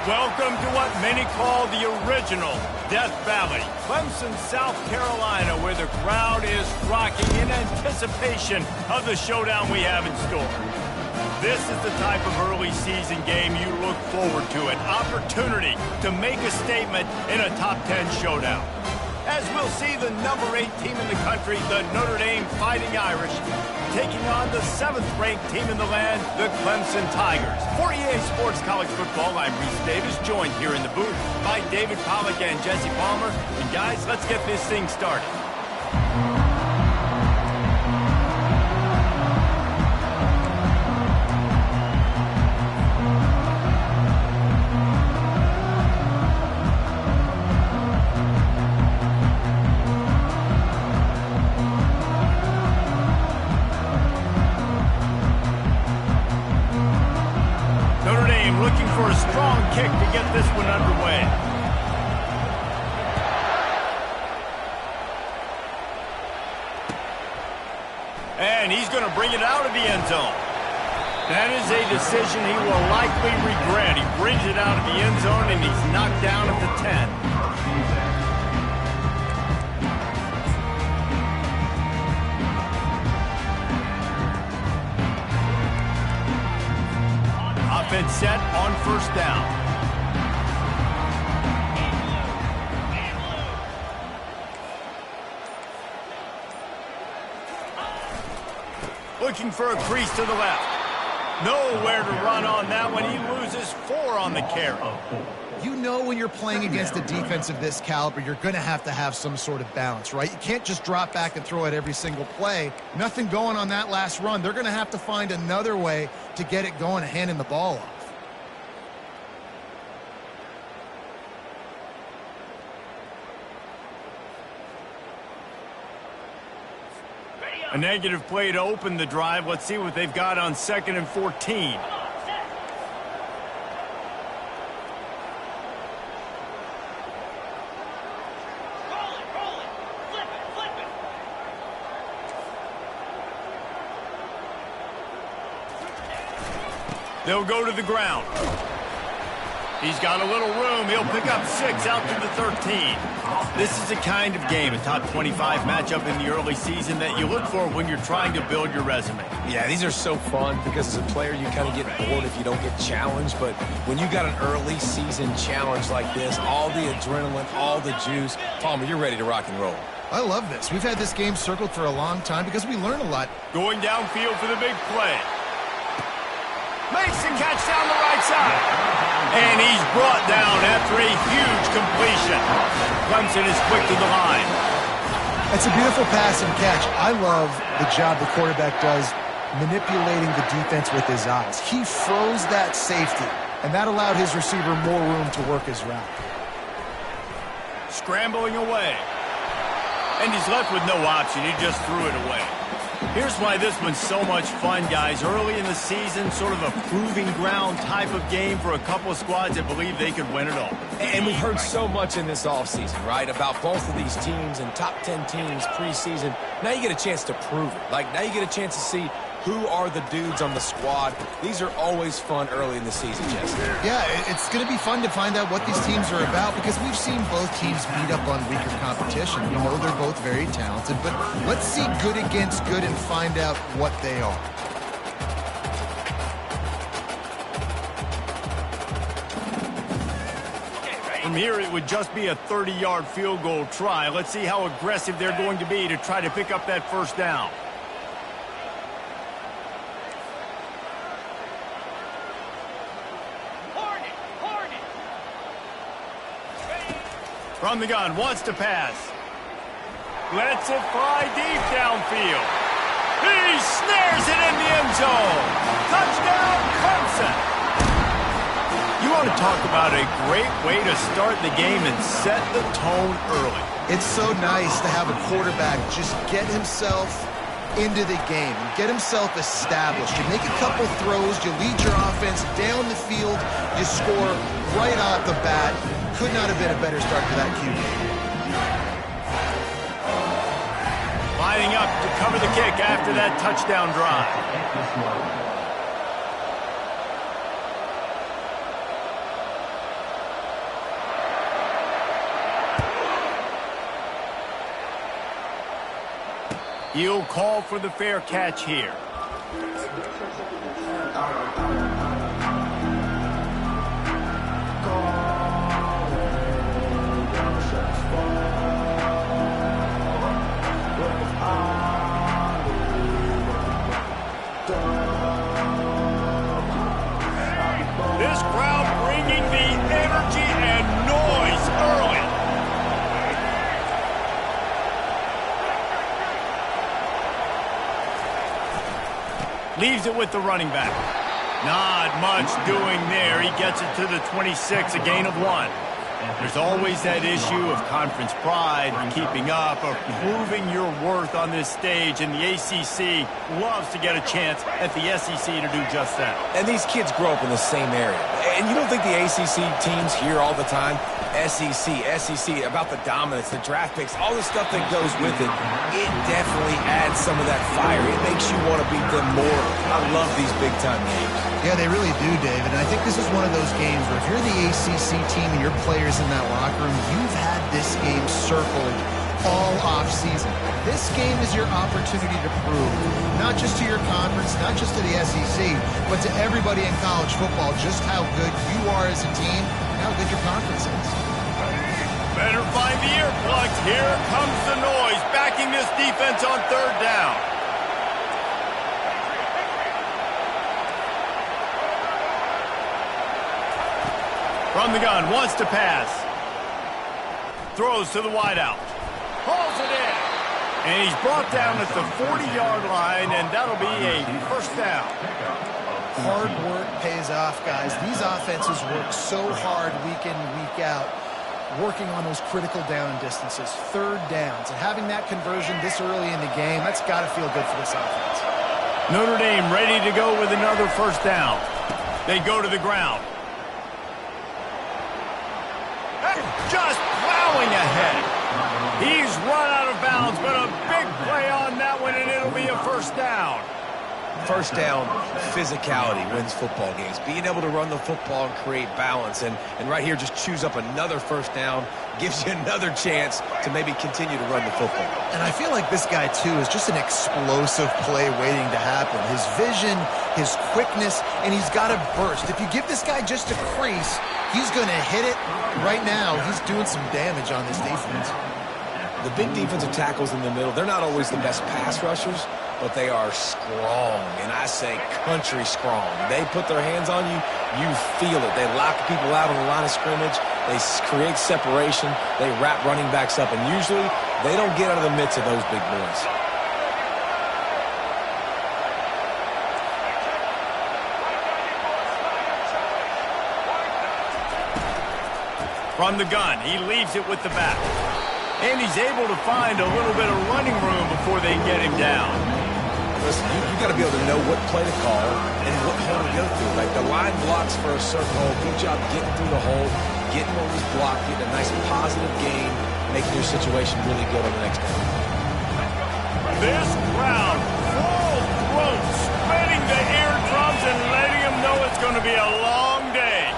Welcome to what many call the original Death Valley, Clemson, South Carolina, where the crowd is rocking in anticipation of the showdown we have in store. This is the type of early season game you look forward to, an opportunity to make a statement in a top 10 showdown. As we'll see the number 8 team in the country, the Notre Dame Fighting Irish, taking on the 7th-ranked team in the land, the Clemson Tigers. For EA Sports College Football, I'm Reese Davis, joined here in the booth by David Pollack and Jesse Palmer. And guys, let's get this thing started. For a strong kick to get this one underway. And he's going to bring it out of the end zone. That is a decision he will likely regret. He brings it out of the end zone and he's knocked down at the 10. Offense set on first down. Looking for a crease to the left. Nowhere to run on that one. He loses 4 on the carry. You know when you're playing against a defense of this caliber, you're going to have some sort of balance, right? You can't just drop back and throw it every single play. Nothing going on that last run. They're going to have to find another way to get it going and handing the ball off. A negative play to open the drive. Let's see what they've got on 2nd and 14. They'll go to the ground. He's got a little room. He'll pick up 6 out to the 13. This is the kind of game, a top 25 matchup in the early season that you look for when you're trying to build your resume. Yeah, these are so fun because as a player you kind of get bored if you don't get challenged. But when you got an early season challenge like this, all the adrenaline, all the juice, Palmer, you're ready to rock and roll. I love this. We've had this game circled for a long time because we learn a lot. Going downfield for the big play. Makes the catch down the right side. And he's brought down after a huge completion. Clemson is quick to the line. It's a beautiful pass and catch. I love the job the quarterback does manipulating the defense with his eyes. He froze that safety, and that allowed his receiver more room to work his route. Scrambling away. And he's left with no option. He just threw it away. Here's why this one's so much fun, guys. Early in the season, sort of a proving ground type of game for a couple of squads that believe they could win it all. And we've heard so much in this offseason, right, about both of these teams and top 10 teams preseason. Now you get a chance to prove it. Like, now you get a chance to see who are the dudes on the squad. These are always fun early in the season, Jesse. Yeah, it's going to be fun to find out what these teams are about because we've seen both teams beat up on weaker competition. We know they're both very talented, but let's see good against good and find out what they are. From here, it would just be a 30-yard field goal try. Let's see how aggressive they're going to be to try to pick up that first down. From the gun, wants to pass. Lets it fly deep downfield. He snares it in the end zone. Touchdown, Clemson. You want to talk about a great way to start the game and set the tone early. It's so nice to have a quarterback just get himself into the game, get himself established. You make a couple throws, you lead your offense down the field, you score right off the bat. Could not have been a better start to that QB. Lining up to cover the kick after that touchdown drive. He'll call for the fair catch here. This crowd bringing the energy and noise early. Leaves it with the running back. Not much doing there. He gets it to the 26, a gain of 1. There's always that issue of conference pride, keeping up, or proving your worth on this stage, and the ACC loves to get a chance at the SEC to do just that. And these kids grow up in the same area. And you don't think the ACC teams hear all the time, SEC, about the dominance, the draft picks, all the stuff that goes with it. It definitely adds some of that fire. It makes you want to beat them more. I love these big-time games. Yeah, they really do, David. And I think this is one of those games where if you're the ACC team and your players in that locker room, you've had this game circled all off-season. This game is your opportunity to prove, not just to your conference, not just to the SEC, but to everybody in college football, just how good you are as a team and how good your conference is. Better find the earplugs. Here comes the noise, backing this defense on 3rd down. From the gun, wants to pass. Throws to the wideout. Hauls it in. And he's brought down at the 40-yard line, and that'll be a 1st down. Hard work pays off, guys. These offenses work so hard week in and week out, working on those critical down distances, 3rd downs. And having that conversion this early in the game, that's got to feel good for this offense. Notre Dame ready to go with another 1st down. They go to the ground. Just plowing ahead. He's run out of bounds, but a big play on that one, and it'll be a 1st down. 1st down, physicality wins football games. Being able to run the football and create balance. And right here, just choose up another 1st down, gives you another chance to maybe continue to run the football. And I feel like this guy, too, is just an explosive play waiting to happen. His vision, his quickness, and he's got a burst. If you give this guy just a crease, he's going to hit it. Right now, he's doing some damage on this defense. The big defensive tackles in the middle, they're not always the best pass rushers, but they are strong, and I say country strong. They put their hands on you, you feel it. They lock people out on the line of scrimmage. They create separation. They wrap running backs up, and usually they don't get out of the midst of those big boys. From the gun, he leaves it with the back. And he's able to find a little bit of running room before they get him down. Listen, you got to be able to know what play to call and what hole to go through. Like the line blocks for a certain hole. Good job getting through the hole, getting what was blocked, getting a nice positive gain, making your situation really good on the next play. This crowd, full throat, spinning the eardrums and letting them know it's going to be a long day.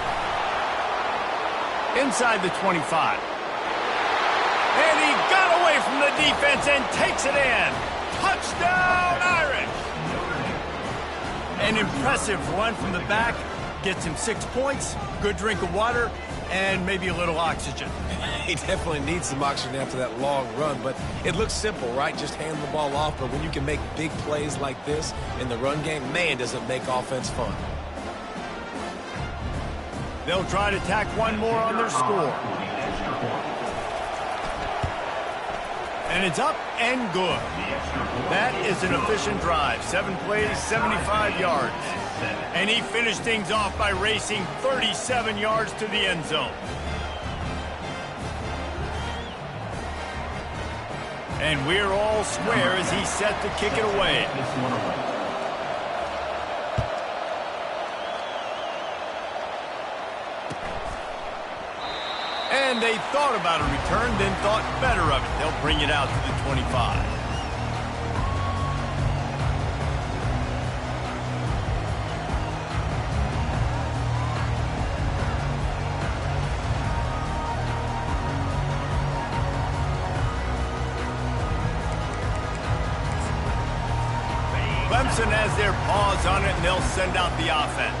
Inside the 25. And he got away from the defense and takes it in. Touchdown, Irish! An impressive run from the back. Gets him 6 points, good drink of water, and maybe a little oxygen. He definitely needs some oxygen after that long run, but it looks simple, right? Just hand the ball off, but when you can make big plays like this in the run game, man, does it make offense fun. They'll try to tack one more on their score. And it's up and good. That is an efficient drive. 7 plays, 75 yards. And he finished things off by racing 37 yards to the end zone. And we're all square as he's set to kick it away. And they thought about a return, then thought better of it. They'll bring it out to the 25. Clemson has their paws on it, and they'll send out the offense.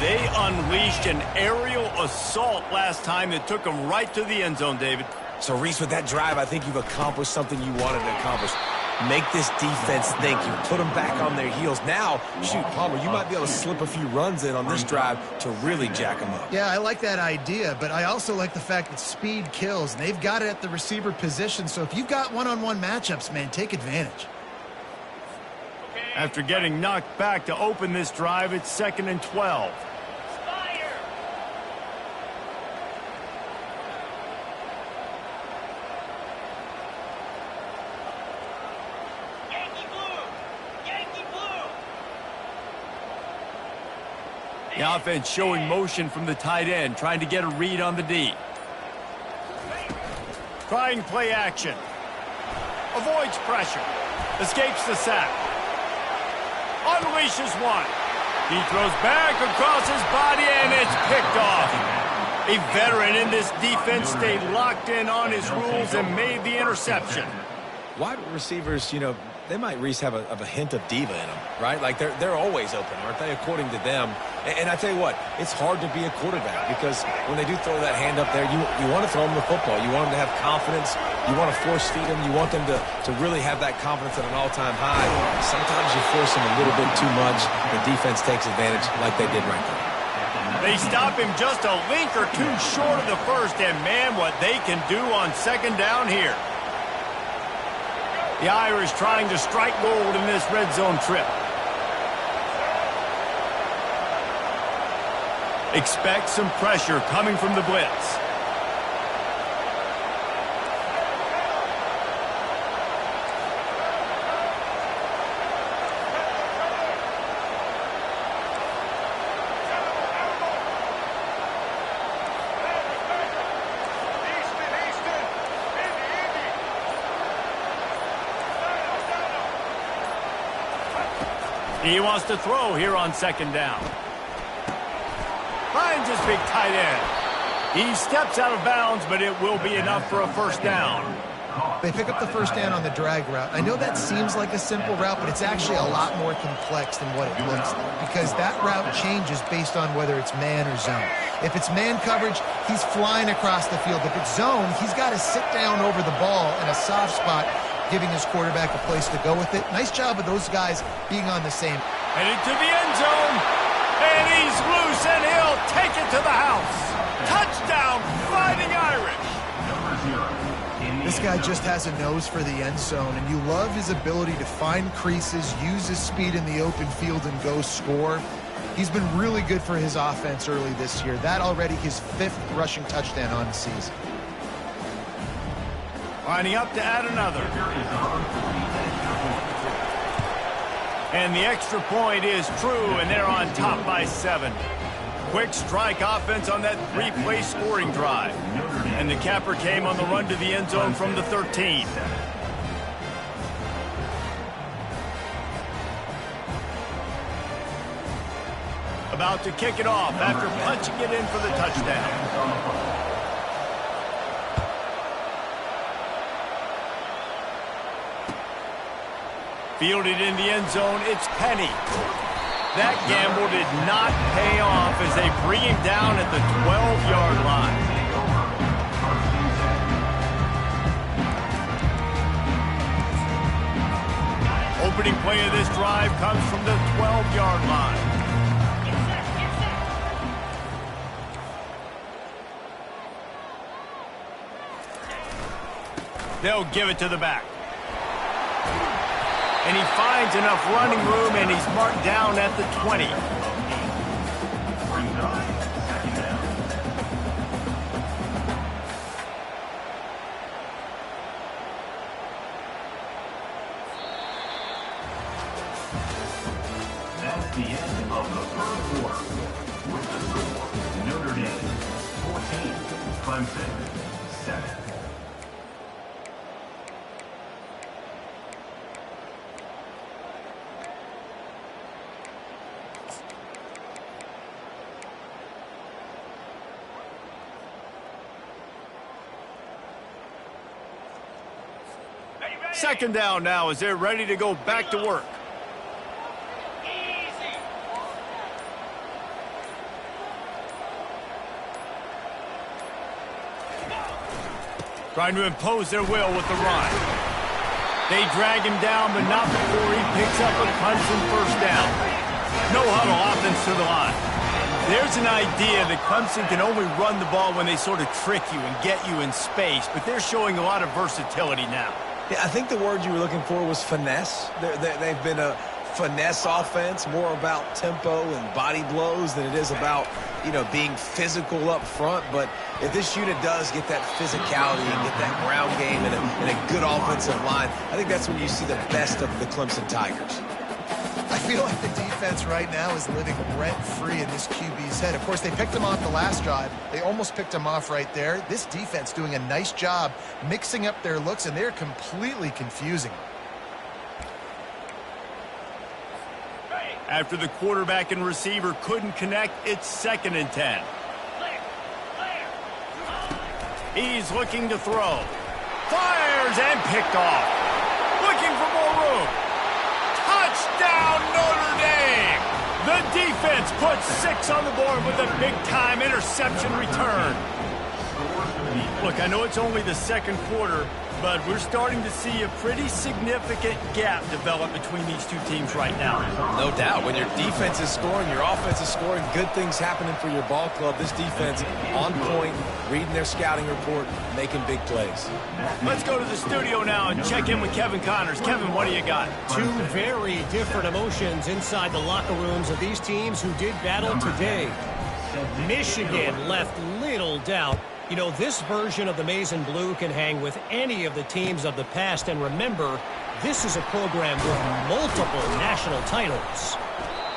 They unleashed an aerial assault last time that took them right to the end zone, David. So, Reese, with that drive, I think you've accomplished something you wanted to accomplish. Make this defense think. You put them back on their heels. Now, shoot, Palmer, you might be able to slip a few runs in on this drive to really jack them up. Yeah, I like that idea, but I also like the fact that speed kills, and they've got it at the receiver position. So if you've got one-on-one matchups, man, take advantage. After getting knocked back to open this drive, it's 2nd and 12. The offense showing motion from the tight end, trying to get a read on the D. Trying play action. Avoids pressure. Escapes the sack. Unleashes one. He throws back across his body, and it's picked off. A veteran in this defense stayed locked in on his rules and made the interception. Wide receivers, you know, they might, Reese, have a hint of diva in them, right? Like, they're always open, aren't they, according to them? And I tell you what, it's hard to be a quarterback because when they do throw that hand up there, you want to throw them the football. You want them to have confidence. You want to force feed them. You want them to really have that confidence at an all-time high. Sometimes you force them a little bit too much. The defense takes advantage like they did right there. They stop him just a link or two short of the first, and man, what they can do on 2nd down here. The Irish trying to strike gold in this red zone trip. Expect some pressure coming from the blitz. He wants to throw here on 2nd down. Finds his big tight end. He steps out of bounds, but it will be enough for a 1st down. They pick up the 1st down on the drag route. I know that seems like a simple route, but it's actually a lot more complex than what it looks like because that route changes based on whether it's man or zone. If it's man coverage, he's flying across the field. If it's zone, he's got to sit down over the ball in a soft spot, giving his quarterback a place to go with it. Nice job of those guys being on the same. Headed to the end zone, and he's loose, and he'll take it to the house. Touchdown, Fighting Irish. This guy just has a nose for the end zone, and you love his ability to find creases, use his speed in the open field, and go score. He's been really good for his offense early this year. That already his 5th rushing touchdown on the season. Lining up to add another. And the extra point is true, and they're on top by 7. Quick strike offense on that 3-play scoring drive. And the capper came on the run to the end zone from the 13. About to kick it off after punching it in for the touchdown. Fielded in the end zone, it's Penny. That gamble did not pay off as they bring him down at the 12-yard line. Opening play of this drive comes from the 12-yard line. They'll give it to the back. And he finds enough running room, and he's marked down at the 20. That's the end of the 1st quarter. With the score, Notre Dame 14, Clemson 7. Second down now as they're ready to go back to work. trying to impose their will with the run. They drag him down, but not before he picks up a Clemson first down. No huddle offense to the line. There's an idea that Clemson can only run the ball when they sort of trick you and get you in space, but they're showing a lot of versatility now. Yeah, I think the word you were looking for was finesse. They've been a finesse offense, more about tempo and body blows than it is about, being physical up front. But if this unit does get that physicality and get that ground game and a good offensive line, I think that's when you see the best of the Clemson Tigers. I feel like the defense right now is living rent-free in this QB's head. Of course, they picked him off the last drive. They almost picked him off right there. This defense doing a nice job mixing up their looks, and they're completely confusing. After the quarterback and receiver couldn't connect, it's 2nd and 10. He's looking to throw. Fires and picked off. Looking for more room. Touchdown, Notre Dame! The defense puts 6 on the board with a big-time interception return. Look, I know it's only the second quarter, but we're starting to see a pretty significant gap develop between these two teams right now. No doubt. When your defense is scoring, your offense is scoring, good things happening for your ball club. This defense on point, reading their scouting report, making big plays. Let's go to the studio now and check in with Kevin Connors. Kevin, what do you got? Two very different emotions inside the locker rooms of these teams who did battle today. Michigan left little doubt. This version of the Maize and Blue can hang with any of the teams of the past. And remember, this is a program with multiple national titles.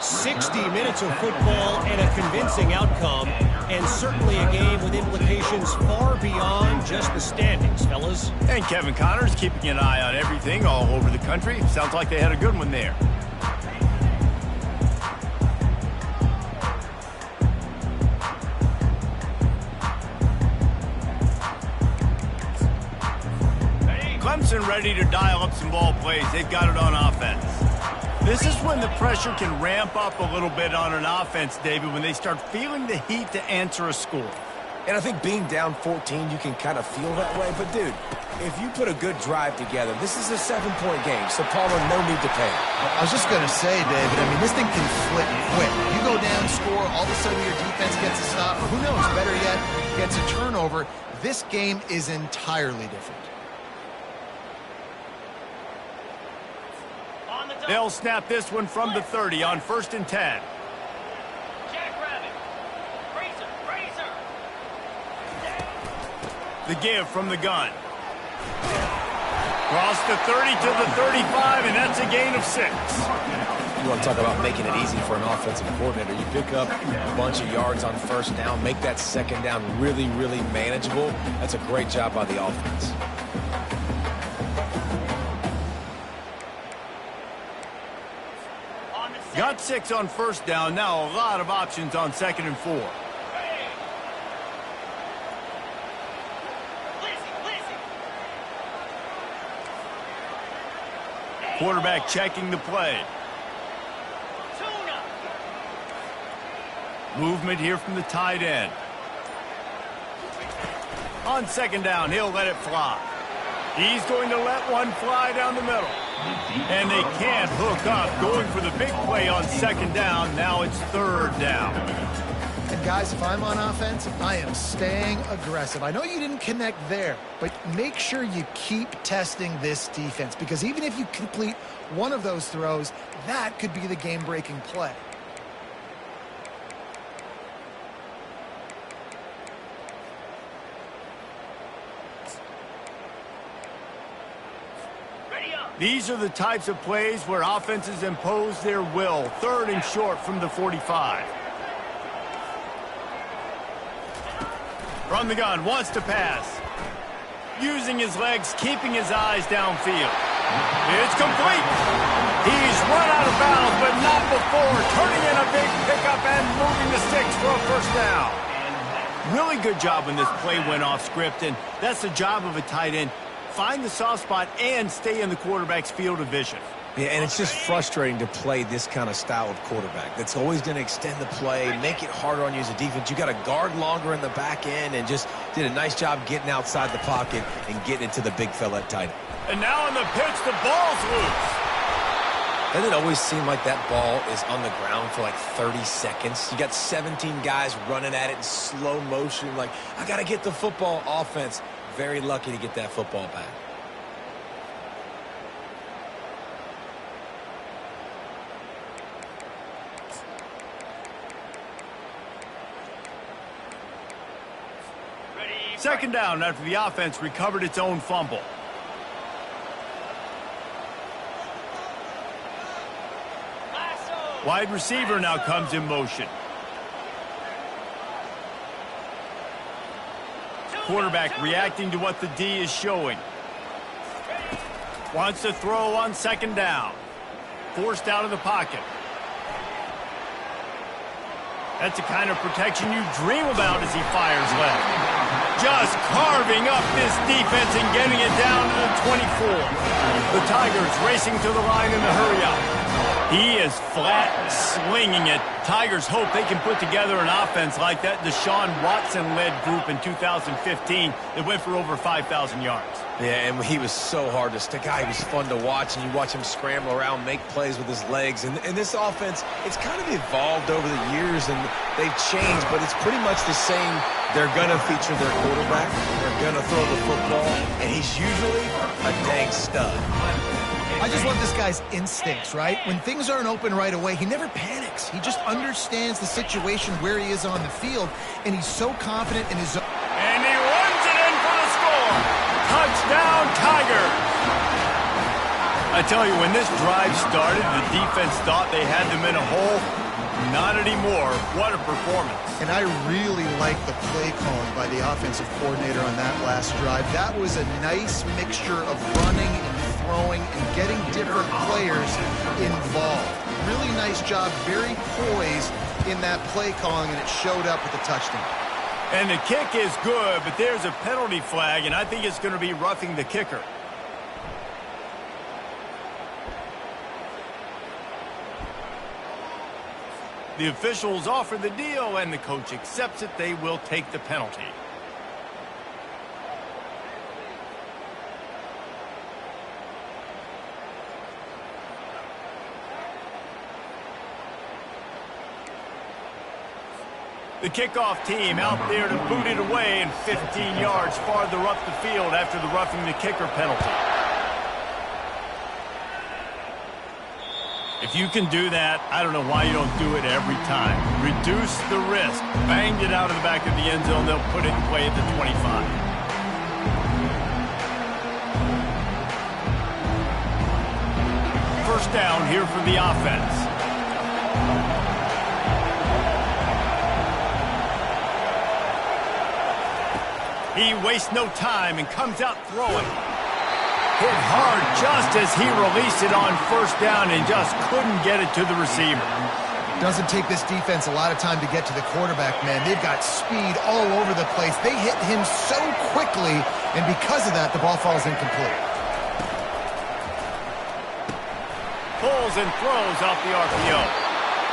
60 minutes of football and a convincing outcome, and certainly a game with implications far beyond just the standings, fellas. And Kevin Connors keeping an eye on everything all over the country. Sounds like they had a good one there. Clemson ready to dial up some ball plays. They've got it on offense. This is when the pressure can ramp up a little bit on an offense, David, when they start feeling the heat to answer a score. And I think being down 14, you can kind of feel that way. But, dude, if you put a good drive together, this is a 7-point game, so Palmer, no need to panic. I was just going to say, David, this thing can flip quick. You go down, score, all of a sudden your defense gets a stop, or who knows, better yet, gets a turnover. This game is entirely different. They'll snap this one from the 30 on 1st and 10. The give from the gun. Cross the 30 to the 35, and that's a gain of 6. You want to talk about making it easy for an offensive coordinator. You pick up a bunch of yards on 1st down, make that 2nd down really, really manageable. That's a great job by the offense. Got 6 on 1st down. Now a lot of options on 2nd and 4. Quarterback checking the play. Movement here from the tight end. On 2nd down, he'll let it fly. He's going to let one fly down the middle. And they can't hook up, going for the big play on 2nd down. Now it's 3rd down. And guys, if I'm on offense, I am staying aggressive. I know you didn't connect there, but make sure you keep testing this defense, because even if you complete one of those throws, that could be the game-breaking play. These are the types of plays where offenses impose their will. 3rd and short from the 45. From the gun, wants to pass. Using his legs, keeping his eyes downfield. It's complete. He's run out of bounds, but not before. Turning in a big pickup and moving the sticks for a 1st down. Really good job when this play went off script, and that's the job of a tight end. Find the soft spot and stay in the quarterback's field of vision. Yeah, and it's just frustrating to play this kind of style of quarterback. That's always going to extend the play, make it harder on you as a defense. You got to guard longer in the back end, and just did a nice job getting outside the pocket and getting it to the big fella at tight end. And now on the pitch, the ball's loose. Doesn't it always seem like that ball is on the ground for like 30 seconds? You got 17 guys running at it in slow motion. Like, I got to get the football. Offense, very lucky to get that football back. Second down after the offense recovered its own fumble. Wide receiver now comes in motion. Quarterback reacting to what the D is showing. Wants to throw on second down. Forced out of the pocket. That's the kind of protection you dream about as he fires left. Just carving up this defense and getting it down to the 24. The Tigers racing to the line in the hurry-up. He is flat slinging it. Tigers hope they can put together an offense like that Deshaun Watson-led group in 2015 that went for over 5,000 yards. Yeah, and he was so hard to stick out. He was fun to watch, and you watch him scramble around, make plays with his legs. And this offense, it's kind of evolved over the years, and they've changed, but it's pretty much the same. They're going to feature their quarterback. They're going to throw the football, and he's usually a dang stud. I just love this guy's instincts, right? When things aren't open right away, he never panics. He just understands the situation where he is on the field, and he's so confident in his own. And he runs it in for the score. Touchdown, Tigers. I tell you, when this drive started, the defense thought they had them in a hole. Not anymore. What a performance. And I really like the play calling by the offensive coordinator on that last drive. That was a nice mixture of running and throwing and getting different players involved. Really nice job, very poised in that play calling, and it showed up with a touchdown. And the kick is good, but there's a penalty flag, and I think it's going to be roughing the kicker. The officials offer the deal, and the coach accepts it. They will take the penalty. The kickoff team out there to boot it away and 15 yards farther up the field after the roughing the kicker penalty. If you can do that, I don't know why you don't do it every time. Reduce the risk. Banged it out of the back of the end zone. They'll put it in play at the 25. First down here for the offense. He wastes no time and comes out throwing. Hit hard just as he released it on first down and just couldn't get it to the receiver. Doesn't take this defense a lot of time to get to the quarterback, man. They've got speed all over the place. They hit him so quickly, and because of that, the ball falls incomplete. Pulls and throws off the RPO.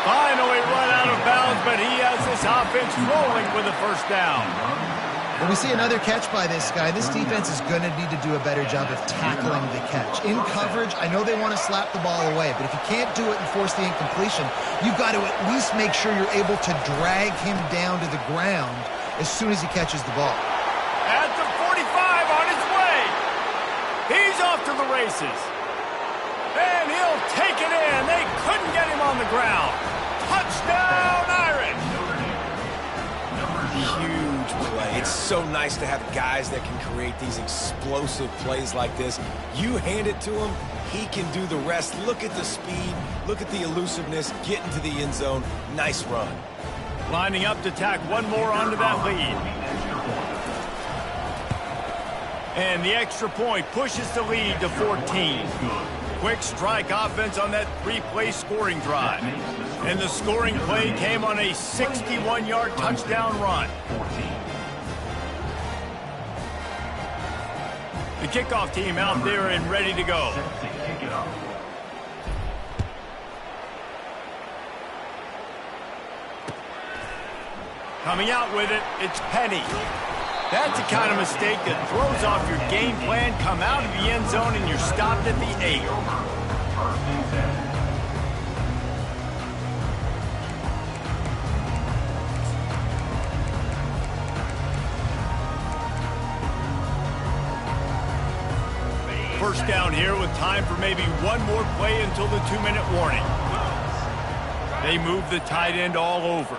Finally run out of bounds, but he has this offense rolling with a first down. When we see another catch by this guy, this defense is going to need to do a better job of tackling the catch. In coverage, I know they want to slap the ball away, but if you can't do it and force the incompletion, you've got to at least make sure you're able to drag him down to the ground as soon as he catches the ball. At the 45 on his way. He's off to the races. And he'll take it in. They couldn't get him on the ground. Touchdown, Irish. Huge play. It's so nice to have guys that can create these explosive plays like this. You hand it to him, he can do the rest. Look at the speed. Look at the elusiveness. Get into the end zone. Nice run. Lining up to tack one more onto that lead. And the extra point pushes the lead to 14. Quick strike offense on that three-play scoring drive. And the scoring play came on a 61-yard touchdown run. The kickoff team out there and ready to go. Coming out with it, it's Penny. That's the kind of mistake that throws off your game plan. Come out of the end zone and you're stopped at the 8. First down here with time for maybe one more play until the 2-minute warning. They move the tight end all over.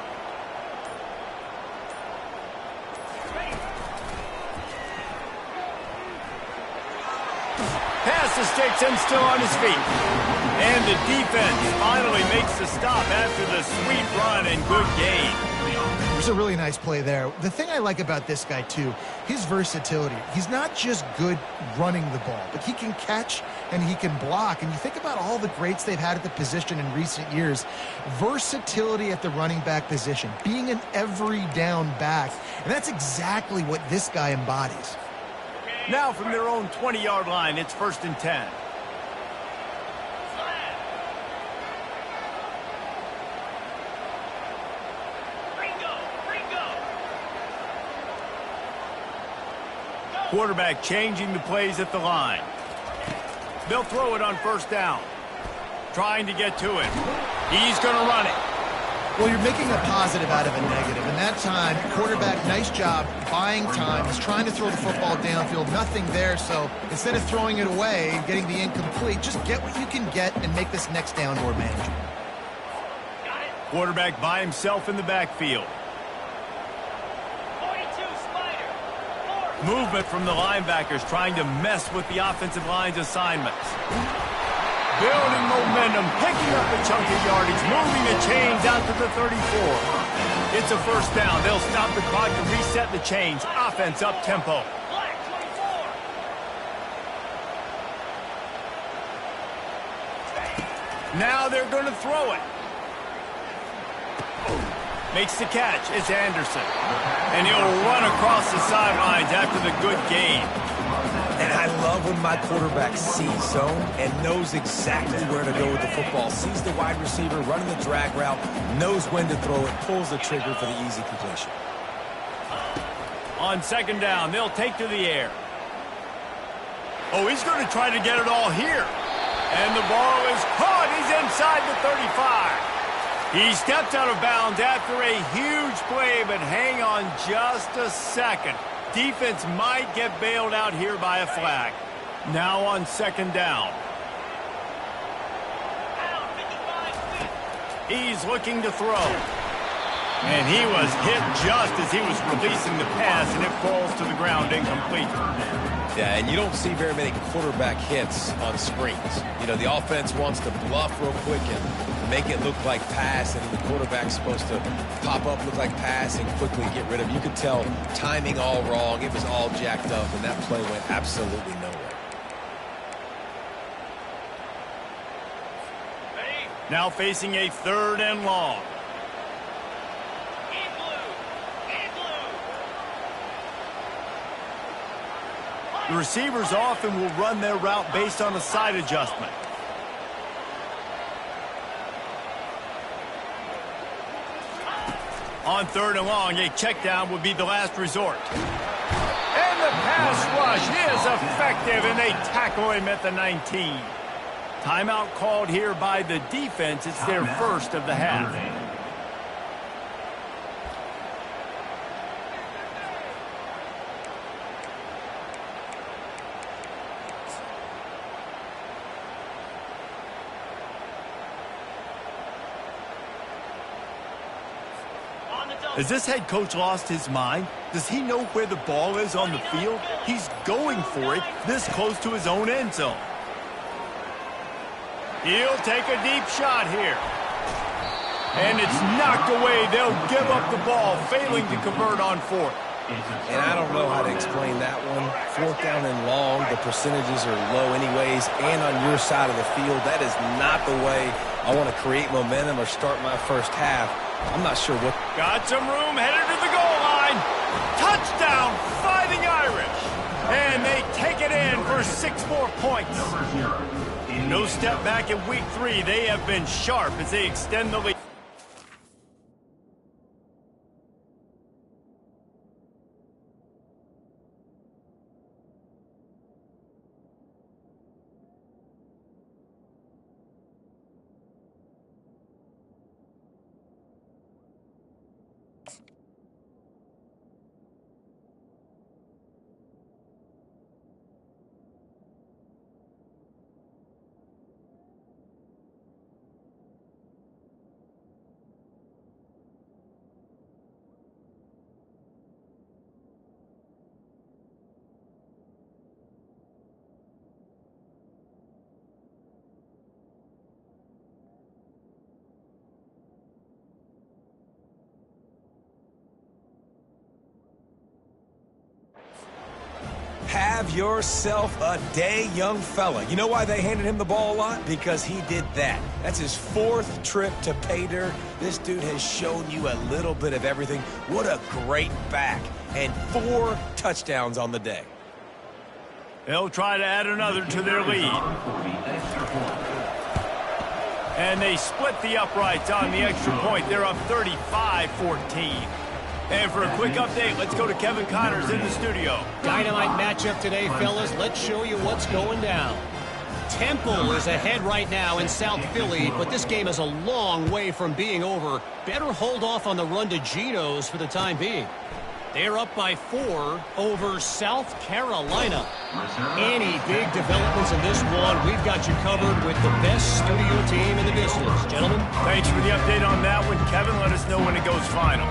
Pass escapes him, still on his feet. And the defense finally makes the stop after the sweet run and good gain. There's a really nice play there. The thing I like about this guy, too, his versatility. He's not just good running the ball, but he can catch and he can block. And you think about all the greats they've had at the position in recent years. Versatility at the running back position, being an every down back. And that's exactly what this guy embodies. Now from their own 20-yard line, it's 1st and 10. Quarterback changing the plays at the line. They'll throw it on 1st down. Trying to get to it. He's going to run it. Well, you're making a positive out of a negative. And that time, quarterback, nice job, buying time. He's trying to throw the football downfield. Nothing there, so instead of throwing it away and getting the incomplete, just get what you can get and make this next down more manageable. Quarterback by himself in the backfield. Movement from the linebackers trying to mess with the offensive line's assignments. Building momentum, picking up a chunk of yardage, moving the chains out to the 34. It's a 1st down. They'll stop the clock and reset the chains. Offense up tempo. Now they're going to throw it. Makes the catch. It's Anderson. And he'll run across the sidelines after the good gain. And I love when my quarterback sees zone and knows exactly where to go with the football. Sees the wide receiver running the drag route, knows when to throw it, pulls the trigger for the easy completion. On 2nd down, they'll take to the air. Oh, he's going to try to get it all here. And the ball is caught. He's inside the 35. He stepped out of bounds after a huge play, but hang on just a second. Defense might get bailed out here by a flag. Now on 2nd down. He's looking to throw. And he was hit just as he was releasing the pass, and it falls to the ground incomplete. Yeah, and you don't see very many quarterback hits on screens. You know, the offense wants to bluff real quick and make it look like pass, and the quarterback's supposed to pop up, look like pass, and quickly get rid of it. You could tell timing all wrong. It was all jacked up, and that play went absolutely nowhere. Now facing a 3rd and long. The receivers often will run their route based on a side adjustment. On 3rd and long, a check down would be the last resort. And the pass rush is effective, and they tackle him at the 19. Timeout called here by the defense. It's their 1st of the half. Has this head coach lost his mind? Does he know where the ball is on the field? He's going for it this close to his own end zone. He'll take a deep shot here. And it's knocked away. They'll give up the ball, failing to convert on 4th. And I don't know how to explain that one. 4th down and long, the percentages are low anyways, and on your side of the field, that is not the way I want to create momentum or start my 1st half. I'm not sure what. Got some room, headed to the goal line. Touchdown, Fighting Irish. And they take it in for 6 more points. No step back in week 3. They have been sharp as they extend the lead. Have yourself a day, young fella. You know why they handed him the ball a lot? Because he did that. That's his 4th trip to pay dirt. This dude has shown you a little bit of everything. What a great back. And 4 touchdowns on the day. They'll try to add another to their lead. And they split the uprights on the extra point. They're up 35-14. And for a quick update, let's go to Kevin Connors in the studio. Dynamite matchup today, fellas. Let's show you what's going down. Temple is ahead right now in South Philly, but this game is a long way from being over. Better hold off on the run to Geno's for the time being. They're up by 4 over South Carolina. Any big developments in this one, we've got you covered with the best studio team in the business. Gentlemen. Thanks for the update on that one, Kevin. Let us know when it goes final.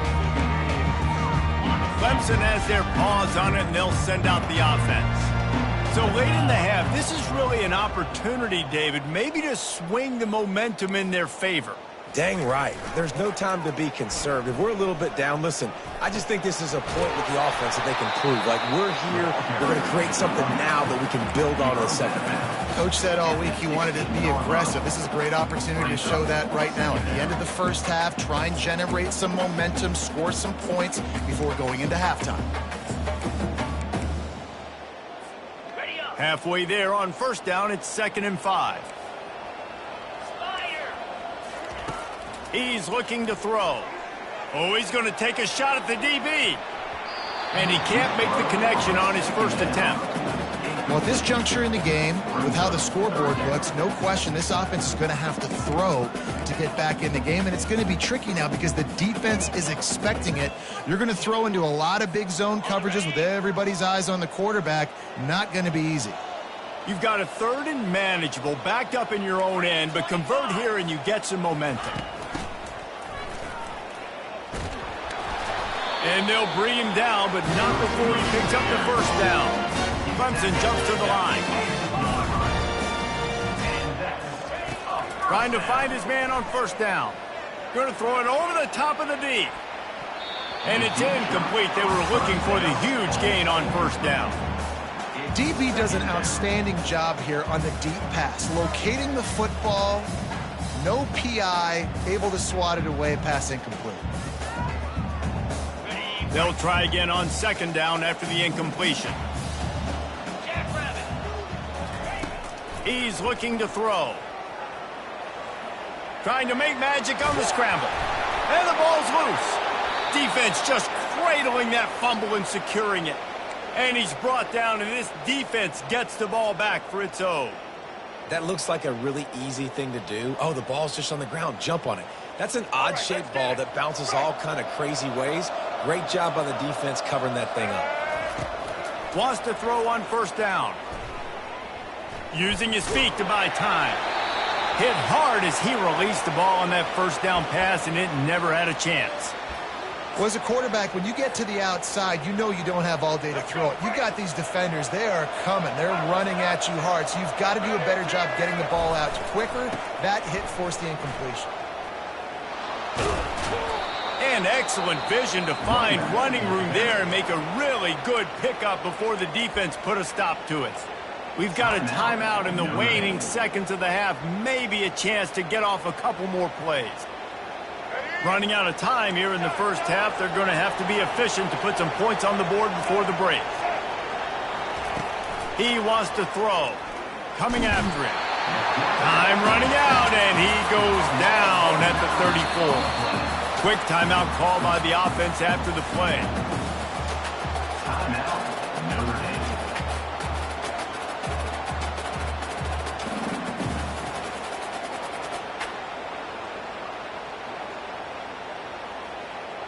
Clemson has their paws on it, and they'll send out the offense. So late in the half, this is really an opportunity, David, maybe to swing the momentum in their favor. Dang right. There's no time to be conservative. We're a little bit down. Listen, I just think this is a point with the offense that they can prove. Like, we're here, we're going to create something now that we can build on in the second half. Coach said all week he wanted to be aggressive. This is a great opportunity to show that right now. At the end of the first half, try and generate some momentum, score some points before going into halftime. Halfway there on first down, it's 2nd and 5. He's looking to throw. Oh, he's going to take a shot at the DB. And he can't make the connection on his first attempt. Well, at this juncture in the game, with how the scoreboard looks, no question this offense is going to have to throw to get back in the game. And it's going to be tricky now because the defense is expecting it. You're going to throw into a lot of big zone coverages with everybody's eyes on the quarterback. Not going to be easy. You've got a 3rd and manageable, backed up in your own end, but convert here and you get some momentum. And they'll bring him down, but not before he picks up the first down. Clemson jumps to the line. Trying to find his man on first down. Going to throw it over the top of the D. And it's incomplete. They were looking for the huge gain on first down. DB does an outstanding job here on the deep pass. Locating the football, no PI, able to swat it away, pass incomplete. They'll try again on 2nd down after the incompletion. He's looking to throw. Trying to make magic on the scramble. And the ball's loose. Defense just cradling that fumble and securing it. And he's brought down, and this defense gets the ball back for its own. That looks like a really easy thing to do. Oh, the ball's just on the ground. Jump on it. That's an odd-shaped ball that bounces all kind of crazy ways. Great job by the defense covering that thing up. Wants to throw on first down. Using his feet to buy time. Hit hard as he released the ball on that first down pass, and it never had a chance. Well, as a quarterback, when you get to the outside, you know you don't have all day to throw it. You got these defenders. They are coming. They're running at you hard, so you've got to do a better job getting the ball out quicker. That hit forced the incompletion. And excellent vision to find running room there and make a really good pickup before the defense put a stop to it. We've got a timeout in the waning seconds of the half, maybe a chance to get off a couple more plays. Running out of time here in the first half, they're going to have to be efficient to put some points on the board before the break. He wants to throw. Coming after him. Time running out, and he goes down at the 34. Quick timeout call by the offense after the play. Timeout, Notre Dame.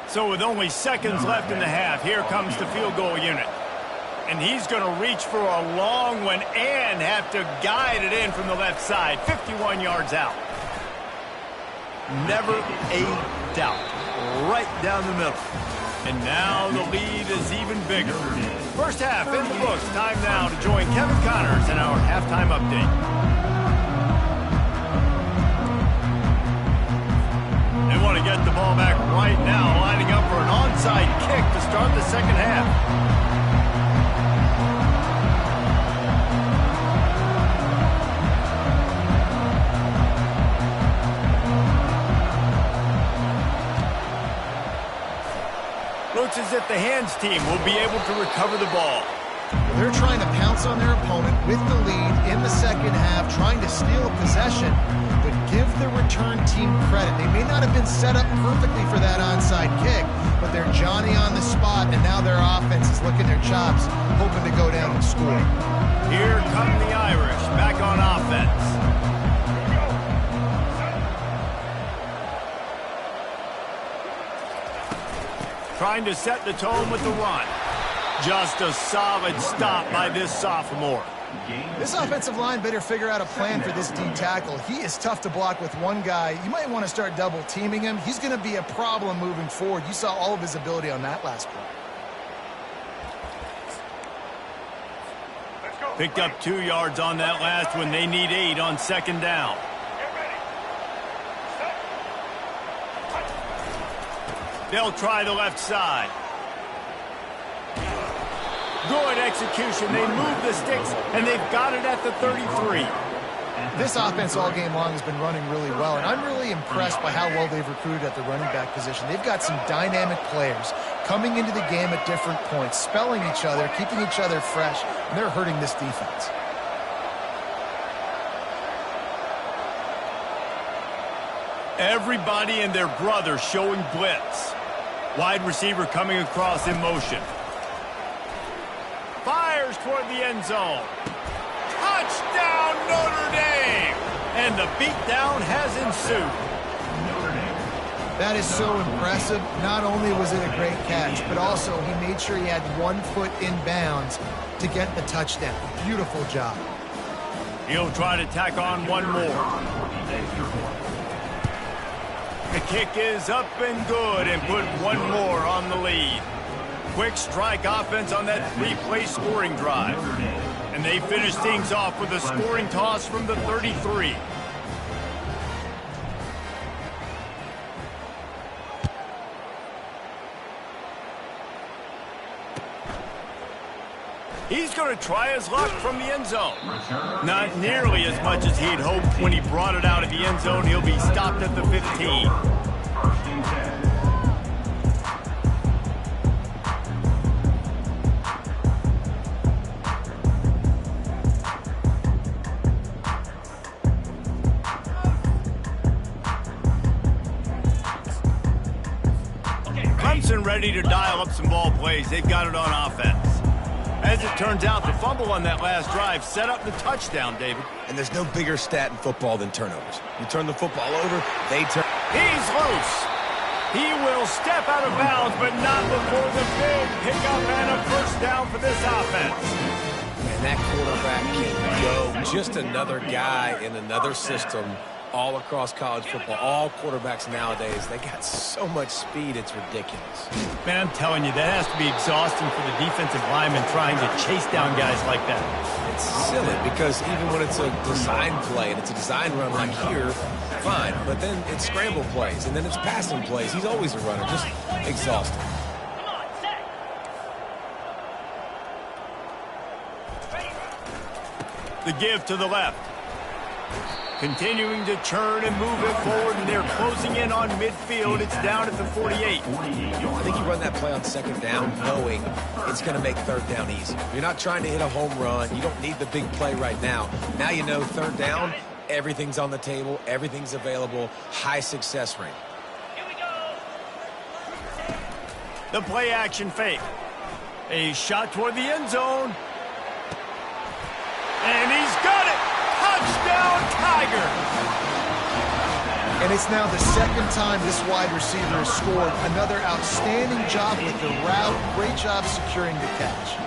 So with only seconds left in the half, here comes the field goal unit. And he's going to reach for a long one and have to guide it in from the left side, 51 yards out. Never a doubt. Right down the middle. And now the lead is even bigger. First half in the books. Time now to join Kevin Connors in our halftime update. They want to get the ball back right now, lining up for an onside kick to start the second half. looks as if the hands team will be able to recover the ball. They're trying to pounce on their opponent with the lead in the second half, trying to steal a possession, but give the return team credit. They may not have been set up perfectly for that onside kick, but they're Johnny on the spot, and now their offense is licking their chops, hoping to go down and score. Here come the Irish, back on offense. Trying to set the tone with the run. Just a solid stop by this sophomore. This offensive line better figure out a plan for this D tackle. He is tough to block with one guy. You might want to start double teaming him. He's going to be a problem moving forward. You saw all of his ability on that last play. Picked up 2 yards on that last one. They need 8 on second down. They'll try the left side. Good execution. They move the sticks, and they've got it at the 33. This offense all game long has been running really well, and I'm really impressed by how well they've recruited at the running back position. They've got some dynamic players coming into the game at different points, spelling each other, keeping each other fresh, and they're hurting this defense. Everybody and their brother showing blitz. Wide receiver coming across in motion. Fires toward the end zone. Touchdown, Notre Dame! And the beatdown has ensued. That is so impressive. Not only was it a great catch, but also he made sure he had 1 foot in bounds to get the touchdown. Beautiful job. He'll try to tack on one more. The kick is up and good and put one more on the lead. Quick strike offense on that 3-play scoring drive. And they finish things off with a scoring toss from the 33. He's going to try his luck from the end zone. Not nearly as much as he'd hoped when he brought it out of the end zone. He'll be stopped at the 15. Clemson ready to dial up some ball plays. They've got it on offense. As it turns out, the fumble on that last drive set up the touchdown, David. And there's no bigger stat in football than turnovers. You turn the football over, they turn. He's loose. He will step out of bounds, but not before the big pickup and a first down for this offense. And that quarterback can go. Just another guy in another system all across college football. All quarterbacks nowadays, they got so much speed, it's ridiculous. Man, I'm telling you, that has to be exhausting for the defensive lineman trying to chase down guys like that. It's silly because even when it's a design play and it's a design run like here, fine. But then it's scramble plays and then it's passing plays. He's always a runner, just exhausting. The give to the left. Continuing to churn and move it forward, and they're closing in on midfield. It's down at the 48. I think you run that play on second down knowing it's going to make third down easy. You're not trying to hit a home run. You don't need the big play right now. Now you know third down, everything's on the table, everything's available, high success rate. Here we go. The play action fake. A shot toward the end zone. And he's got it. Touchdown, Tiger! And it's now the second time this wide receiver has scored. Another outstanding job with the route. Great job securing the catch.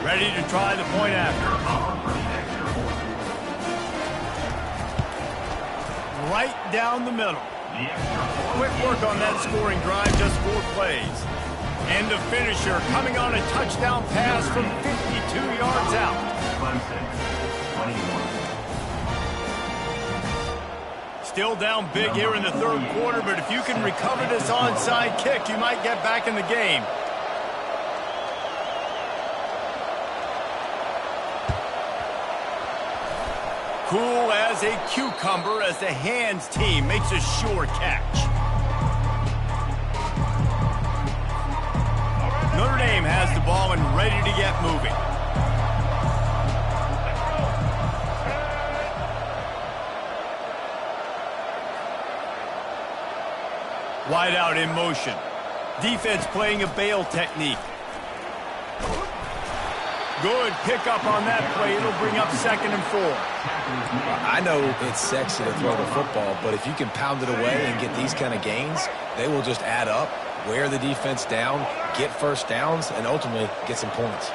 Ready to try the point after. Right down the middle. Quick work on that scoring drive, just 4 plays. And the finisher coming on a touchdown pass from 52 yards out. Still down big here in the third quarter, but if you can recover this onside kick, you might get back in the game. Cool as a cucumber as the hands team makes a sure catch. Notre Dame has the ball and ready to get moving. Wide out in motion. Defense playing a bail technique. Good pickup on that play. It'll bring up 2nd and 4. I know it's sexy to throw the football, but if you can pound it away and get these kind of gains, they will just add up, wear the defense down, get first downs, and ultimately get some points.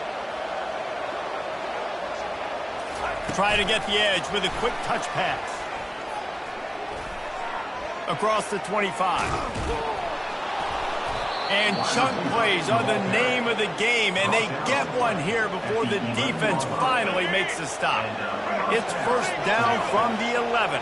Try to get the edge with a quick touch pass. Across the 25. And chunk plays are the name of the game, and they get one here before the defense finally makes the stop. It's first down from the 11.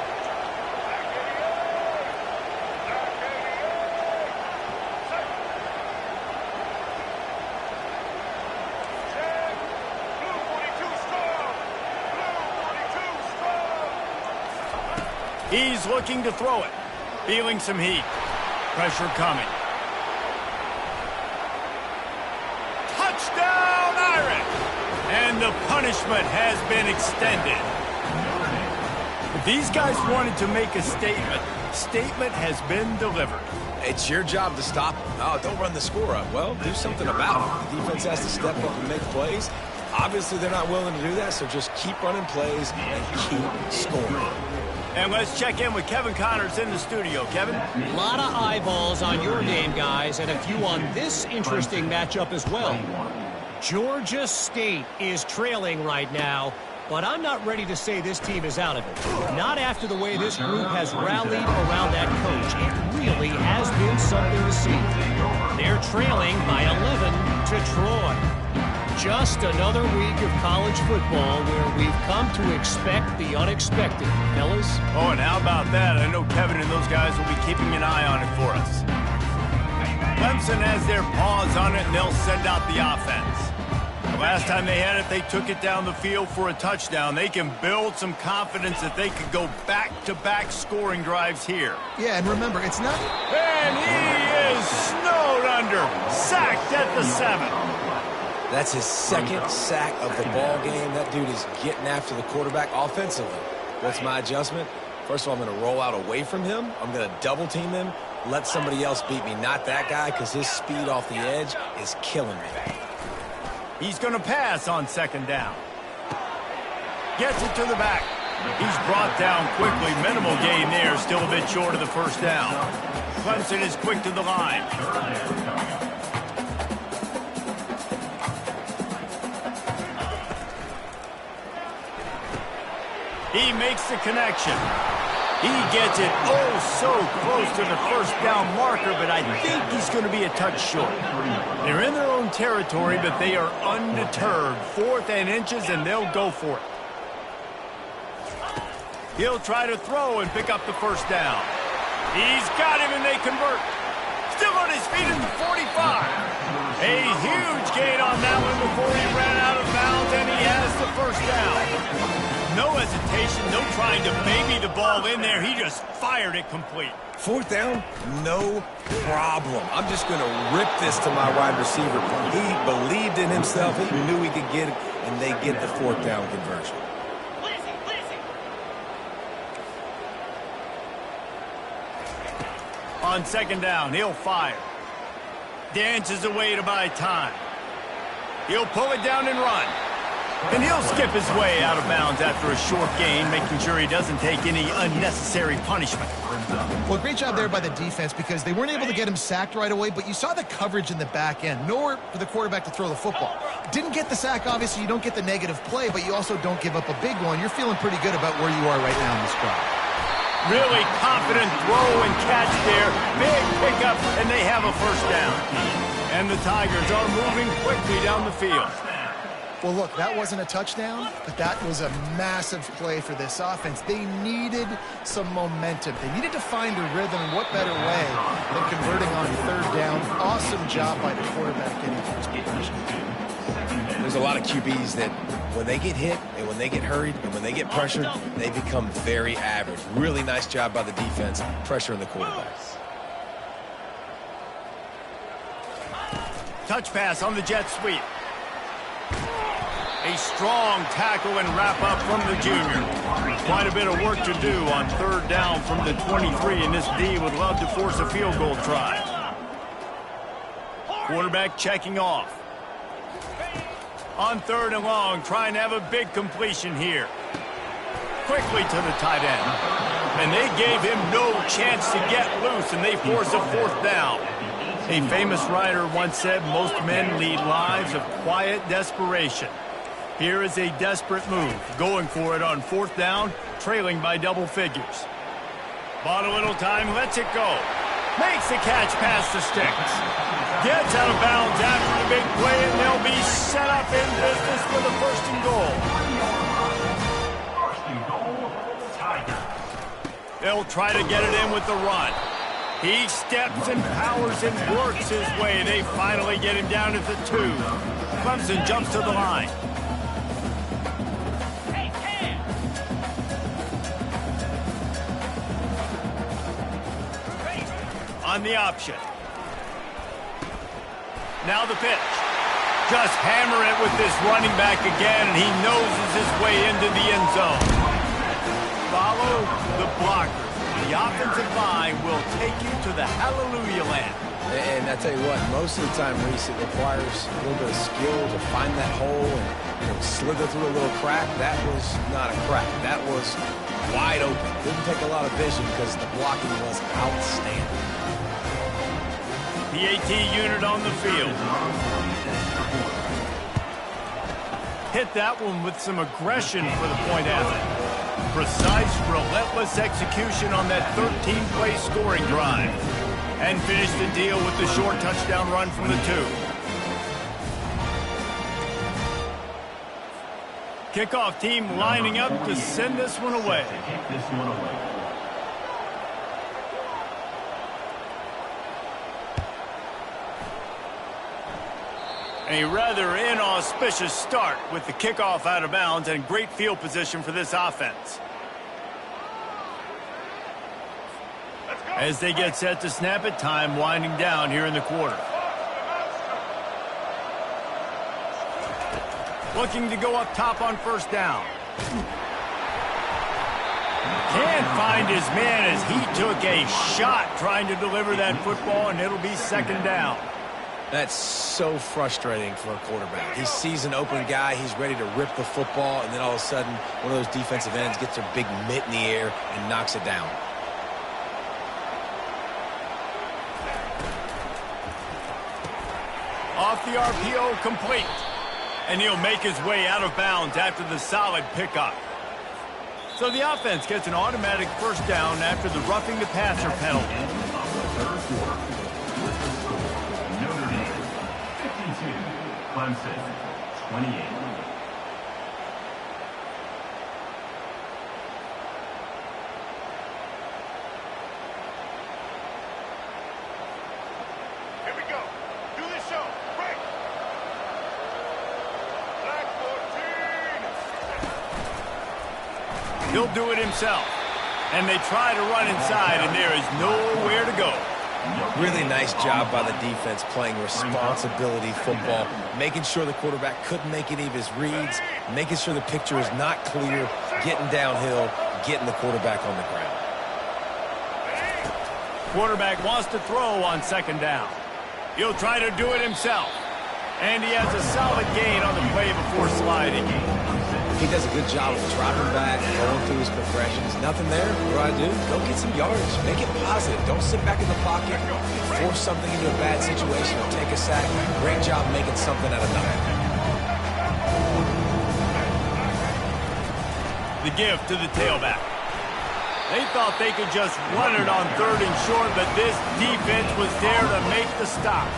He's looking to throw it. Feeling some heat. Pressure coming. Touchdown, Irish! And the punishment has been extended. If these guys wanted to make a statement has been delivered. It's your job to stop them. Oh, don't run the score up. Well, do something about it. The defense has to step up and make plays. Obviously, they're not willing to do that, so just keep running plays and keep scoring. And let's check in with Kevin Connors in the studio. Kevin? A lot of eyeballs on your game, guys, and a few on this interesting matchup as well. Georgia State is trailing right now, but I'm not ready to say this team is out of it. Not after the way this group has rallied around that coach. It really has been something to see. They're trailing by 11 to Troy. Just another week of college football where we've come to expect the unexpected, fellas. Oh, and how about that? I know Kevin and those guys will be keeping an eye on it for us. Clemson has their paws on it, and they'll send out the offense. The last time they had it, they took it down the field for a touchdown. They can build some confidence that they could go back-to-back scoring drives here. Yeah, and remember, it's not... And he is snowed under, sacked at the 7. That's his 2nd sack of the ball game. That dude is getting after the quarterback offensively. What's my adjustment? First of all, I'm going to roll out away from him. I'm going to double team him, let somebody else beat me, not that guy, because his speed off the edge is killing me. He's going to pass on 2nd down. Gets it to the back. He's brought down quickly. Minimal gain there, still a bit short of the first down. Clemson is quick to the line. He makes the connection. He gets it so close to the first down marker, but I think he's going to be a touch short. They're in their own territory, but they are undeterred. 4th and inches, and they'll go for it. He'll try to throw and pick up the first down. He's got him, and they convert. Still on his feet in the 45. A huge gain on that one before he ran out of bounds, and he has the first down. No hesitation, no trying to baby the ball in there. He just fired it complete. 4th down, no problem. I'm just going to rip this to my wide receiver. He believed in himself. He knew he could get it, and they get the 4th down conversion. On 2nd down, he'll fire. Dances away to buy time. He'll pull it down and run. And he'll skip his way out of bounds after a short gain, making sure he doesn't take any unnecessary punishment. Well, great job there by the defense because they weren't able to get him sacked right away, but you saw the coverage in the back end. Nowhere for the quarterback to throw the football. Didn't get the sack, obviously. You don't get the negative play, but you also don't give up a big one. You're feeling pretty good about where you are right now in this drive. Really confident throw and catch there. Big pickup, and they have a first down. And the Tigers are moving quickly down the field. Well, look, that wasn't a touchdown, but that was a massive play for this offense. They needed some momentum. They needed to find a rhythm, and what better way than converting on 3rd down. Awesome job by the quarterback getting first possession. There's a lot of QBs that when they get hit and when they get hurried and when they get pressured, they become very average. Really nice job by the defense, pressuring the quarterback. touch pass on the jet sweep. A strong tackle and wrap up from the junior. Quite a bit of work to do on third down from the 23, and this D would love to force a field goal try. Quarterback checking off. On third and long, trying to have a big completion here. Quickly to the tight end. And they gave him no chance to get loose, and they force a fourth down. A famous writer once said, most men lead lives of quiet desperation. Here is a desperate move, going for it on fourth down, trailing by double figures. Bought a little time, lets it go. Makes the catch past the sticks. Gets out of bounds after the big play, and they'll be set up in business for the first and goal. First and goal, Tigers. They'll try to get it in with the run. He steps and powers and works his way. They finally get him down at the 2. Clemson jumps to the line. On the option. Now the pitch. Just hammer it with this running back again, and he noses his way into the end zone. Follow the blockers. The offensive line will take you to the hallelujah land. And I tell you what, most of the time, Reese, it requires a little bit of skill to find that hole and slither through a little crack. That was not a crack. That was wide open. Didn't take a lot of vision because the blocking was outstanding. PAT unit on the field. Hit that one with some aggression for the point after. Precise, relentless execution on that 13-play scoring drive. And finished the deal with the short touchdown run from the 2. Kickoff team lining up to send this one away. A rather inauspicious start with the kickoff out of bounds and great field position for this offense. As they get set to snap it, time winding down here in the quarter. Looking to go up top on first down. Can't find his man as he took a shot trying to deliver that football, and it'll be second down. That's so frustrating for a quarterback. He sees an open guy, he's ready to rip the football, and then all of a sudden, one of those defensive ends gets their big mitt in the air and knocks it down. Off the RPO, complete. And he'll make his way out of bounds after the solid pickup. So the offense gets an automatic first down after the roughing the passer penalty. Clemson, 28. Here we go. Do the show. Break. Black 14. He'll do it himself. And they try to run inside, and there is nowhere to go. Really nice job by the defense playing responsibility football, making sure the quarterback couldn't make any of his reads, making sure the picture is not clear, getting downhill, getting the quarterback on the ground. Quarterback wants to throw on second down. He'll try to do it himself. And he has a solid gain on the play before sliding. He does a good job of dropping back, going through his progressions. Nothing there. What do I do? Go get some yardage. Make it positive. Don't sit back in the pocket, force something into a bad situation, or take a sack. Great job making something out of nothing. The give to the tailback. They thought they could just run it on third and short, but this defense was there to make the stop.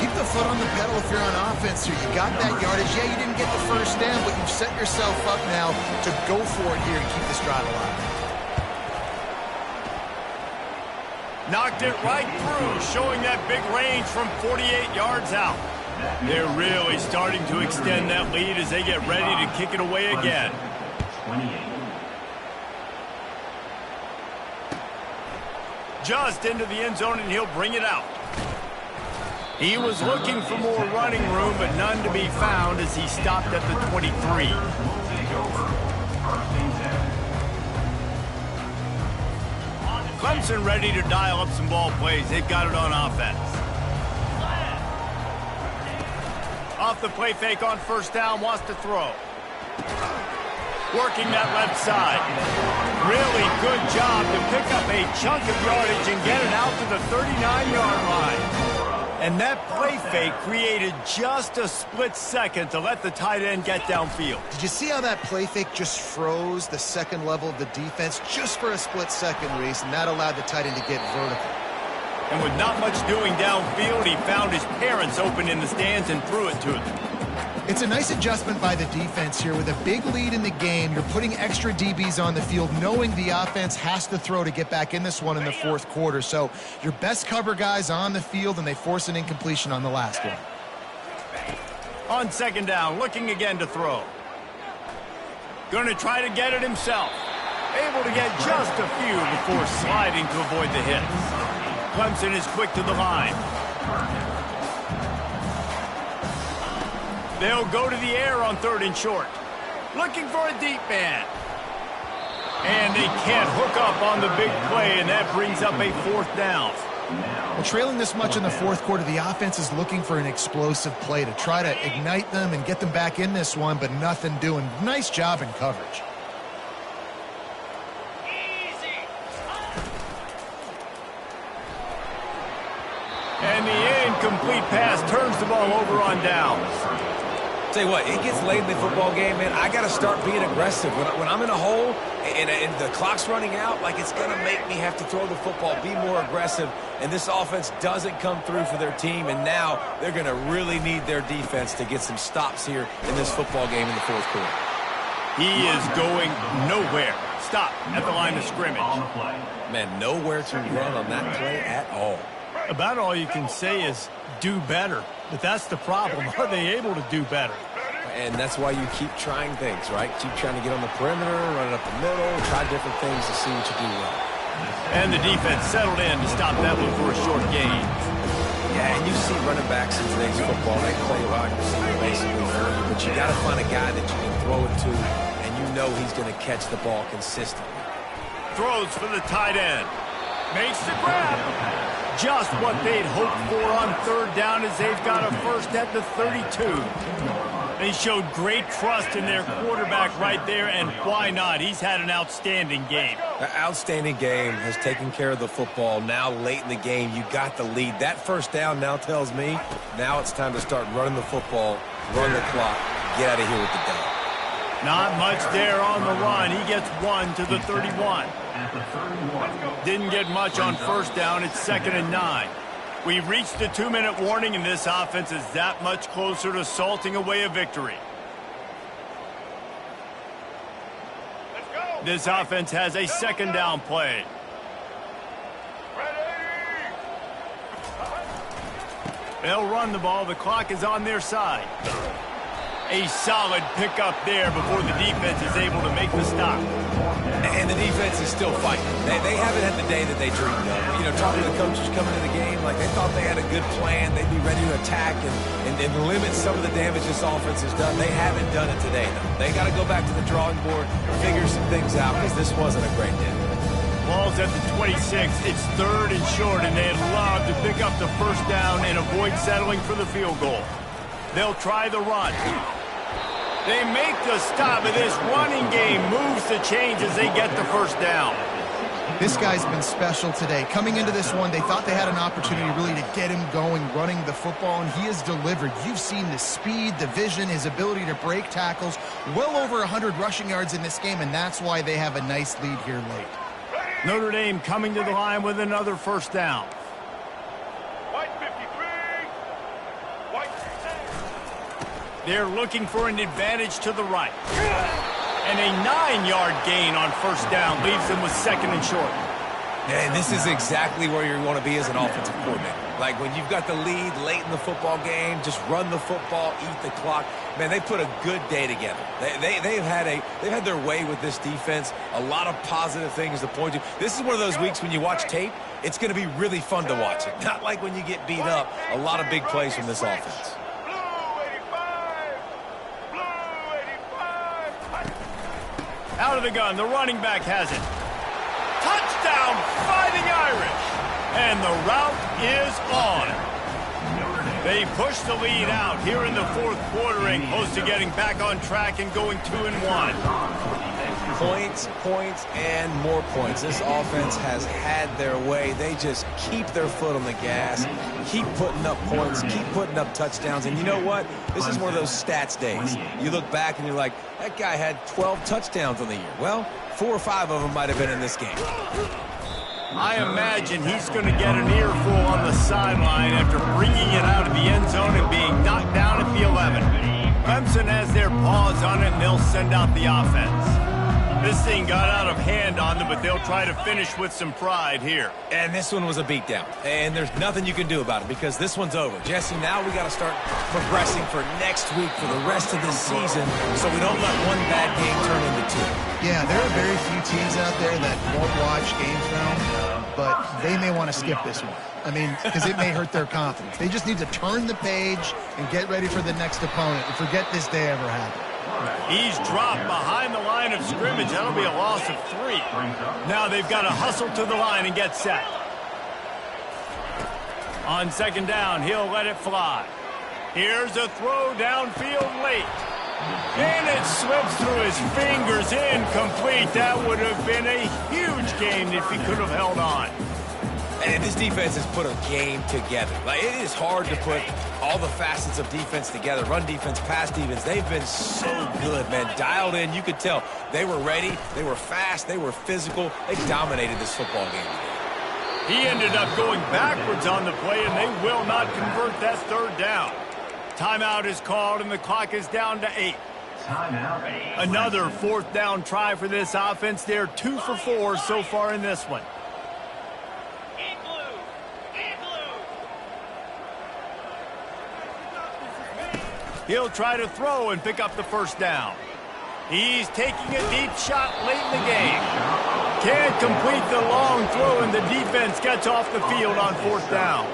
Keep the foot on the pedal if you're on offense here. You got that yardage. Yeah, you didn't get the first down, but you've set yourself up now to go for it here and keep this drive alive. Knocked it right through, showing that big range from 48 yards out. They're really starting to extend that lead as they get ready to kick it away again. 28. Just into the end zone, and he'll bring it out. He was looking for more running room, but none to be found as he stopped at the 23. Clemson ready to dial up some ball plays. They've got it on offense. Off the play fake on first down, wants to throw. Working that left side. Really good job to pick up a chunk of yardage and get it out to the 39-yard line. And that play fake created just a split second to let the tight end get downfield. Did you see how that play fake just froze the second level of the defense just for a split second, Reese, and that allowed the tight end to get vertical? And with not much doing downfield, he found his parents open in the stands and threw it to them. It's a nice adjustment by the defense here. With a big lead in the game, you're putting extra DBs on the field, knowing the offense has to throw to get back in this one in the fourth quarter. So your best cover guys on the field, and they force an incompletion on the last one. On second down, looking again to throw. Going to try to get it himself. Able to get just a few before sliding to avoid the hits. Clemson is quick to the line. They'll go to the air on third and short. Looking for a deep man. And they can't hook up on the big play, and that brings up a fourth down. Well, trailing this much in the fourth quarter, the offense is looking for an explosive play to try to ignite them and get them back in this one, but nothing doing. Nice job in coverage. And the incomplete pass turns the ball over on downs. Tell you what, it gets late in the football game, man. I got to start being aggressive. When I'm in a hole and the clock's running out, like, it's going to make me have to throw the football, be more aggressive. And this offense doesn't come through for their team, and now they're going to really need their defense to get some stops here in this football game in the fourth quarter. He is going nowhere. Stop at the line of scrimmage. Man, nowhere to run on that play at all. About all you can say is do better. But that's the problem. Are they able to do better? And that's why you keep trying things, right? Keep trying to get on the perimeter, run it up the middle, try different things to see what you do well. And the defense settled in to stop that one for a short gain. Yeah, and you see running backs in today's football, they play wide receiver basically, but you got to find a guy that you can throw it to, and you know he's going to catch the ball consistently. Throws for the tight end. Makes the grab. Just what they'd hoped for on third down as they've got a first at the 32. They showed great trust in their quarterback right there, and why not? He's had an outstanding game. An outstanding game, has taken care of the football. Now late in the game, you got the lead. That first down now tells me now it's time to start running the football, run the clock, get out of here with the day. Not much there on the run. He gets one to the 31. Didn't get much on first down. It's 2nd and 9. We've reached the 2-minute warning, and this offense is that much closer to salting away a victory. This offense has a second down play. They'll run the ball. The clock is on their side. A solid pickup there before the defense is able to make the stop. And the defense is still fighting. They haven't had the day that they dreamed of. You know, talking to the coaches coming into the game, like they thought they had a good plan. They'd be ready to attack and limit some of the damage this offense has done. They haven't done it today, though. They got to go back to the drawing board, figure some things out, because this wasn't a great day. Ball's at the 26. It's 3rd and short, and they'd love to pick up the first down and avoid settling for the field goal. They'll try the run. They make the stop, and this running game moves the change as they get the first down. This guy's been special today. Coming into this one, they thought they had an opportunity really to get him going, running the football, and he has delivered. You've seen the speed, the vision, his ability to break tackles. Well over 100 rushing yards in this game, and that's why they have a nice lead here late. Notre Dame coming to the line with another first down. They're looking for an advantage to the right. And a 9-yard gain on first down leaves them with 2nd and short. And this is exactly where you want to be as an offensive coordinator. Like when you've got the lead late in the football game, just run the football, eat the clock. Man, they put a good day together. They've had their way with this defense. A lot of positive things to point to. This is one of those weeks when you watch tape, it's going to be really fun to watch it. Not like when you get beat up. A lot of big plays from this offense. Out of the gun, the running back has it. Touchdown, Fighting Irish. And the route is on. They push the lead out here in the fourth quarter and close to getting back on track and going 2-1. Points, points, and more points. This offense has had their way. They just keep their foot on the gas, keep putting up points, keep putting up touchdowns. And you know what? This is one of those stats days. You look back and you're like, that guy had 12 touchdowns on the year. Well, 4 or 5 of them might have been in this game. I imagine he's going to get an earful on the sideline after bringing it out of the end zone and being knocked down at the 11. Clemson has their paws on it, and they'll send out the offense. This thing got out of hand on them, but they'll try to finish with some pride here. And this one was a beatdown. And there's nothing you can do about it because this one's over. Jesse, now we got to start progressing for next week for the rest of this season so we don't let one bad game turn into 2. Yeah, there are very few teams out there that won't watch game film, but they may want to skip this one. I mean, because it may hurt their confidence. They just need to turn the page and get ready for the next opponent and forget this day ever happened. He's dropped behind the line of scrimmage. That'll be a loss of 3. Now they've got to hustle to the line and get set. On second down, he'll let it fly. Here's a throw downfield late. And it slips through his fingers, incomplete. That would have been a huge game if he could have held on. And this defense has put a game together. Like, it is hard to put all the facets of defense together. Run defense, pass defense. They've been so good, man. Dialed in. You could tell they were ready. They were fast. They were physical. They dominated this football game today. He ended up going backwards on the play, and they will not convert that third down. Timeout is called, and the clock is down to 8. Another fourth down try for this offense. They're 2 for 4 so far in this one. He'll try to throw and pick up the first down. He's taking a deep shot late in the game. Can't complete the long throw, and the defense gets off the field on fourth down.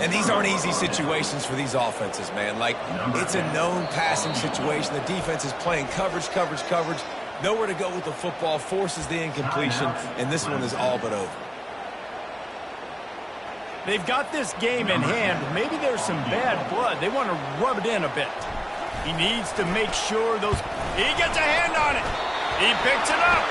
And these aren't easy situations for these offenses, man. Like, it's a known passing situation. The defense is playing coverage. Nowhere to go with the football, forces the incompletion, and this one is all but over. They've got this game in hand. Maybe there's some bad blood. They want to rub it in a bit. He needs to make sure those... He gets a hand on it. He picks it up.